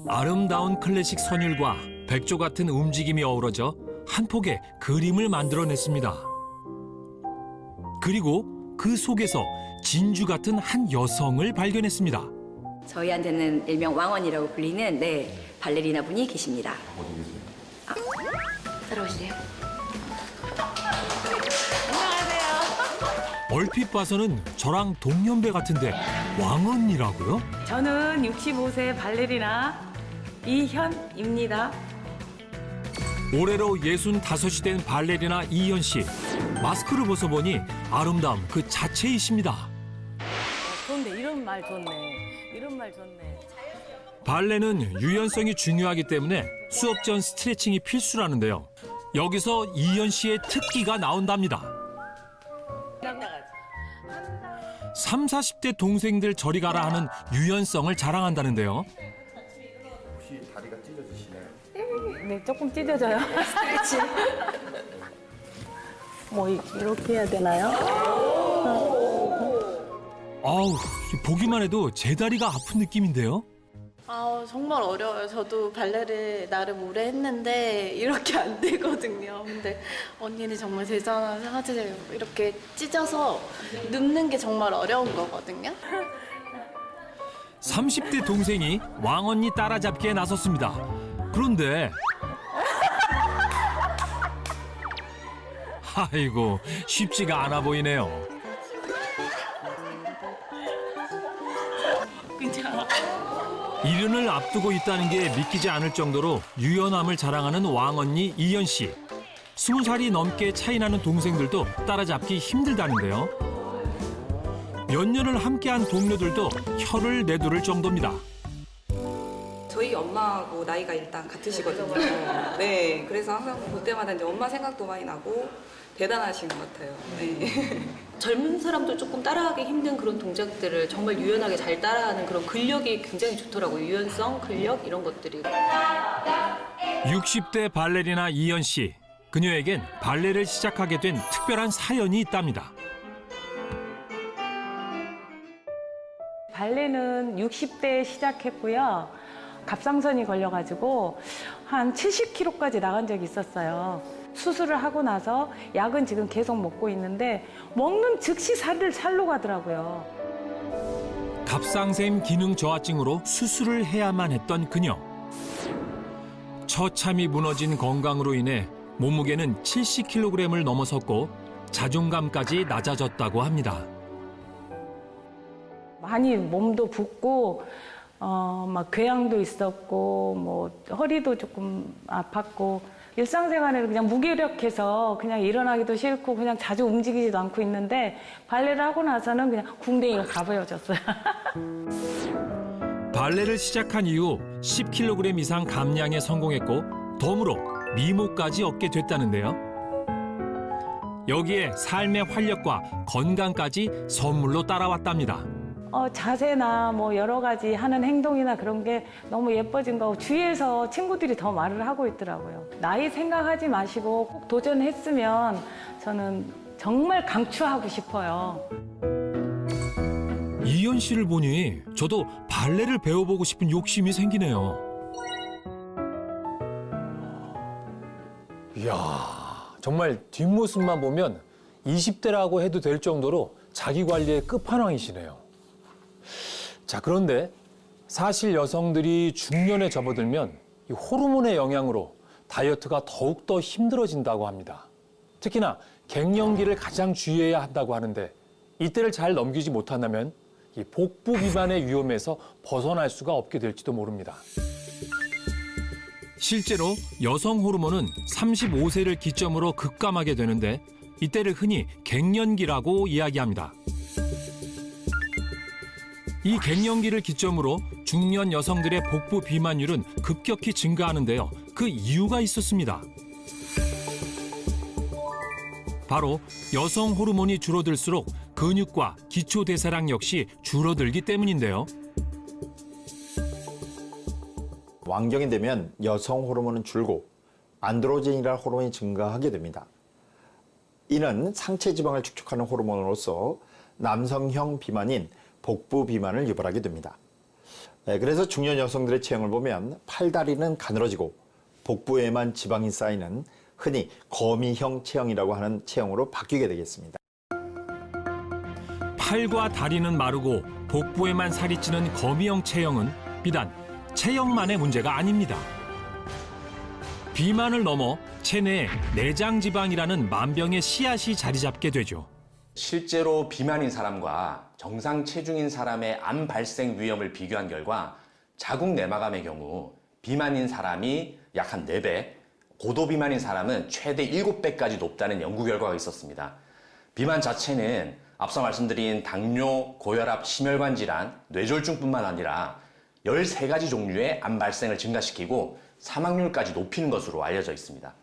아름다운 클래식 선율과 백조 같은 움직임이 어우러져 한 폭의 그림을 만들어냈습니다. 그리고 그 속에서 진주 같은 한 여성을 발견했습니다. 저희한테는 일명 왕언이라고 불리는 발레리나 분이 계십니다. 어디 계세요? 따라오시래요. 얼핏 봐서는 저랑 동년배 같은데 왕언니라고요? 저는 65세 발레리나 이현입니다. 올해로 65이 된 발레리나 이현 씨. 마스크를 벗어보니 아름다움 그 자체이십니다. 좋네, 이런 말 좋네. 이런 말 좋네. 발레는 유연성이 중요하기 때문에 수업 전 스트레칭이 필수라는데요. 여기서 이현 씨의 특기가 나온답니다. 30, 40대 동생들 저리 가라 하는 유연성을 자랑한다는데요. 혹시 다리가 찢어지시나요? 네, 조금 찢어져요. 스트레칭. 뭐 이렇게 해야 되나요? 아우, 보기만 해도 제 다리가 아픈 느낌인데요. 정말 어려워요. 저도 발레를 나름 오래 했는데 이렇게 안 되거든요. 근데 언니는 정말 대단하세요. 이렇게 찢어서 눕는 게 정말 어려운 거거든요. 30대 동생이 왕언니 따라잡기에 나섰습니다. 그런데 아이고, 쉽지가 않아 보이네요. 괜찮아. 이른을 앞두고 있다는 게 믿기지 않을 정도로 유연함을 자랑하는 왕언니 이현 씨. 20살이 넘게 차이나는 동생들도 따라잡기 힘들다는데요. 몇 년을 함께한 동료들도 혀를 내두를 정도입니다. 저희 엄마하고 나이가 일단 같으시거든요. 네, 그래서 항상 볼 때마다 이제 엄마 생각도 많이 나고 대단하신 것 같아요. 네. 젊은 사람도 조금 따라하기 힘든 그런 동작들을 정말 유연하게 잘 따라하는 그런 근력이 굉장히 좋더라고요. 유연성, 근력 이런 것들이. 60대 발레리나 이현 씨. 그녀에겐 발레를 시작하게 된 특별한 사연이 있답니다. 발레는 60대에 시작했고요. 갑상선이 걸려가지고 한 70kg까지 나간 적이 있었어요. 수술을 하고 나서 약은 지금 계속 먹고 있는데 먹는 즉시 살로 가더라고요. 갑상샘 기능 저하증으로 수술을 해야만 했던 그녀. 처참히 무너진 건강으로 인해 몸무게는 70kg을 넘어섰고 자존감까지 낮아졌다고 합니다. 많이 몸도 붓고 막 궤양도 있었고 뭐 허리도 조금 아팠고 일상생활을 그냥 무기력해서 그냥 일어나기도 싫고 그냥 자주 움직이지도 않고 있는데 발레를 하고 나서는 그냥 궁뎅이가 가벼워졌어요. 발레를 시작한 이후 10kg 이상 감량에 성공했고 덤으로 미모까지 얻게 됐다는데요. 여기에 삶의 활력과 건강까지 선물로 따라왔답니다. 자세나 뭐 여러 가지 하는 행동이나 그런 게 너무 예뻐진 거고 주위에서 친구들이 더 말을 하고 있더라고요. 나이 생각하지 마시고 꼭 도전했으면 저는 정말 강추하고 싶어요. 이현 씨를 보니 저도 발레를 배워보고 싶은 욕심이 생기네요. 이야, 정말 뒷모습만 보면 20대라고 해도 될 정도로 자기 관리의 끝판왕이시네요. 자, 그런데 사실 여성들이 중년에 접어들면 이 호르몬의 영향으로 다이어트가 더욱더 힘들어진다고 합니다. 특히나 갱년기를 가장 주의해야 한다고 하는데 이때를 잘 넘기지 못한다면 이 복부 비만의 위험에서 벗어날 수가 없게 될지도 모릅니다. 실제로 여성 호르몬은 35세를 기점으로 급감하게 되는데 이때를 흔히 갱년기라고 이야기합니다. 이 갱년기를 기점으로 중년 여성들의 복부 비만율은 급격히 증가하는데요. 그 이유가 있었습니다. 바로 여성 호르몬이 줄어들수록 근육과 기초대사량 역시 줄어들기 때문인데요. 완경이 되면 여성 호르몬은 줄고 안드로겐이라는 호르몬이 증가하게 됩니다. 이는 상체 지방을 축적하는 호르몬으로서 남성형 비만인 복부 비만을 유발하게 됩니다. 그래서 중년 여성들의 체형을 보면 팔다리는 가늘어지고 복부에만 지방이 쌓이는 흔히 거미형 체형이라고 하는 체형으로 바뀌게 되겠습니다. 팔과 다리는 마르고 복부에만 살이 찌는 거미형 체형은 비단 체형만의 문제가 아닙니다. 비만을 넘어 체내에 내장 지방이라는 만병의 씨앗이 자리 잡게 되죠. 실제로 비만인 사람과 정상 체중인 사람의 암 발생 위험을 비교한 결과 자궁 내막암의 경우 비만인 사람이 약 한 4배, 고도 비만인 사람은 최대 7배까지 높다는 연구 결과가 있었습니다. 비만 자체는 앞서 말씀드린 당뇨, 고혈압, 심혈관 질환, 뇌졸중뿐만 아니라 13가지 종류의 암 발생을 증가시키고 사망률까지 높이는 것으로 알려져 있습니다.